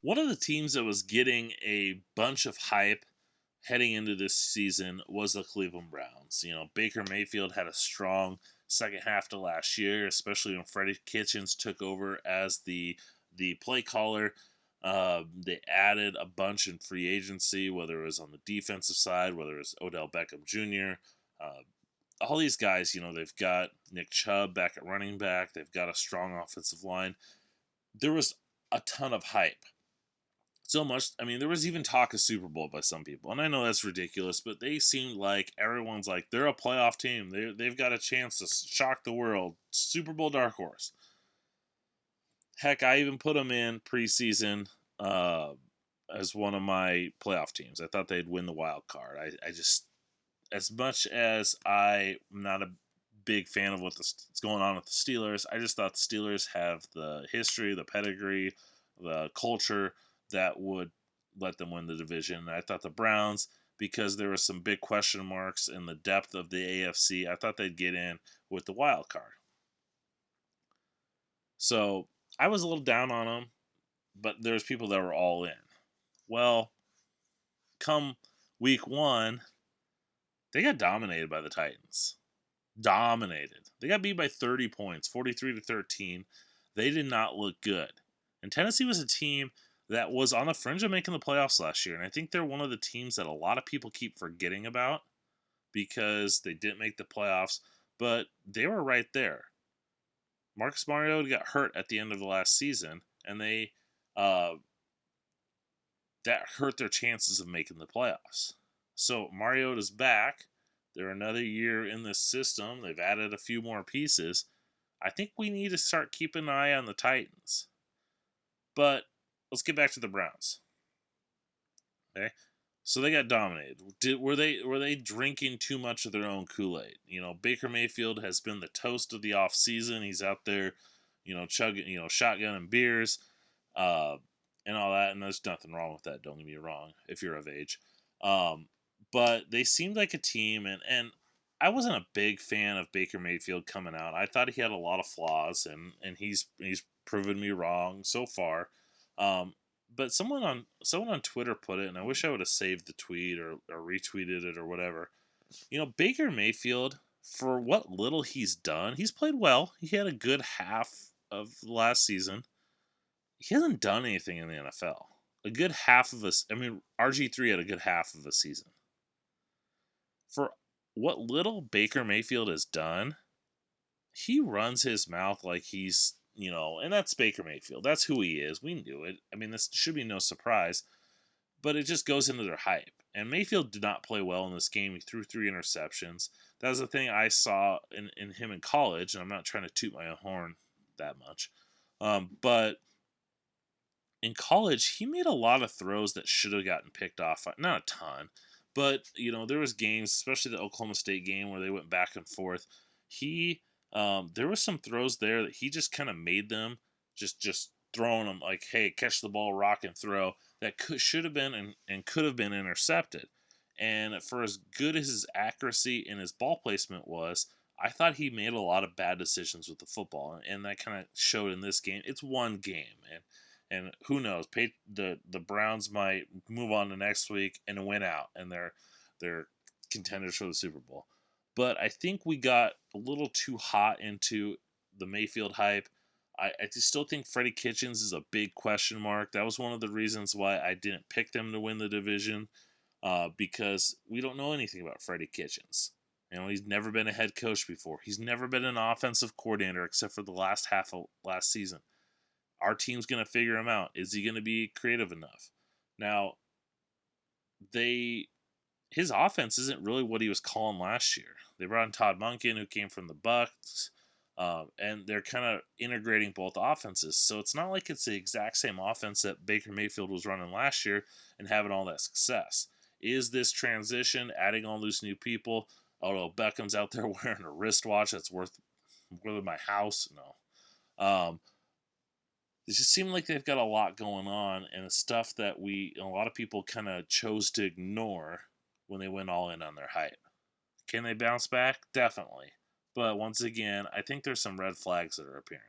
One of the teams that was getting a bunch of hype heading into this season was the Cleveland Browns. You know, Baker Mayfield had a strong second half to last year, especially when Freddie Kitchens took over as the play caller. They added a bunch in free agency, whether it was on the defensive side, whether it was Odell Beckham Jr. All these guys, you know, they've got Nick Chubb back at running back. They've got a strong offensive line. There was a ton of hype. So much, I mean, there was even talk of Super Bowl by some people, and I know that's ridiculous, but they seemed like everyone's like, they're a playoff team. They've got a chance to shock the world. Super Bowl dark horse. Heck, I even put them in preseason as one of my playoff teams. I thought they'd win the wild card. I just, as much as I'm not a big fan of what's going on with the Steelers, I just thought the Steelers have the history, the pedigree, the culture that would let them win the division. And I thought the Browns, because there were some big question marks in the depth of the AFC, I thought they'd get in with the wild card. So I was a little down on them, but there's people that were all in. Well, come week one, they got dominated by the Titans. Dominated. They got beat by 30 points, 43-13. They did not look good. And Tennessee was a team that was on the fringe of making the playoffs last year. And I think they're one of the teams that a lot of people keep forgetting about because they didn't make the playoffs, but they were right there. Marcus Mariota got hurt at the end of the last season, and they that hurt their chances of making the playoffs. So Mariota's back. They're another year in this system. They've added a few more pieces. I think we need to start keeping an eye on the Titans. But let's get back to the Browns. Okay, so they got dominated. Were they drinking too much of their own Kool-Aid? You know, Baker Mayfield has been the toast of the off season. He's out there, you know, chugging, you know, shotgun and beers, and all that. And there's nothing wrong with that. Don't get me wrong. If you're of age, but they seemed like a team, and I wasn't a big fan of Baker Mayfield coming out. I thought he had a lot of flaws, and he's proven me wrong so far. But someone on Twitter put it, and I wish I would have saved the tweet or retweeted it or whatever. You know, Baker Mayfield, for what little he's done, he's played well. He had a good half of last season. He hasn't done anything in the NFL. A good half of us. I mean, RG3 had a good half of a season. For what little Baker Mayfield has done, he runs his mouth like he's, you know, and that's Baker Mayfield. That's who he is. We knew it. I mean, this should be no surprise, but it just goes into their hype. And Mayfield did not play well in this game. He threw 3 interceptions. That was the thing I saw in him in college, and I'm not trying to toot my own horn that much. But in college, he made a lot of throws that should have gotten picked off. Not a ton, but, you know, there was games, especially the Oklahoma State game, where they went back and forth. There was some throws there that he just kind of made them, just throwing them like, hey, catch the ball, rock and throw, that should have been and could have been intercepted. And for as good as his accuracy and his ball placement was, I thought he made a lot of bad decisions with the football, and that kind of showed in this game. It's one game, and who knows? The Browns might move on to next week and win out, and they're contenders for the Super Bowl. But I think we got a little too hot into the Mayfield hype. I just still think Freddie Kitchens is a big question mark. That was one of the reasons why I didn't pick them to win the division, because we don't know anything about Freddie Kitchens. You know, he's never been a head coach before. He's never been an offensive coordinator except for the last half of last season. Our team's going to figure him out. Is he going to be creative enough? Now, his offense isn't really what he was calling last year. They brought in Todd Monken, who came from the Bucs, and they're kind of integrating both offenses. So it's not like it's the exact same offense that Baker Mayfield was running last year and having all that success. Is this transition, adding all these new people? Although Beckham's out there wearing a wristwatch that's worth more than my house. No. It just seemed like they've got a lot going on, and it's stuff that a lot of people kind of chose to ignore when they went all in on their hype. Can they bounce back? Definitely. But once again, I think there's some red flags that are appearing.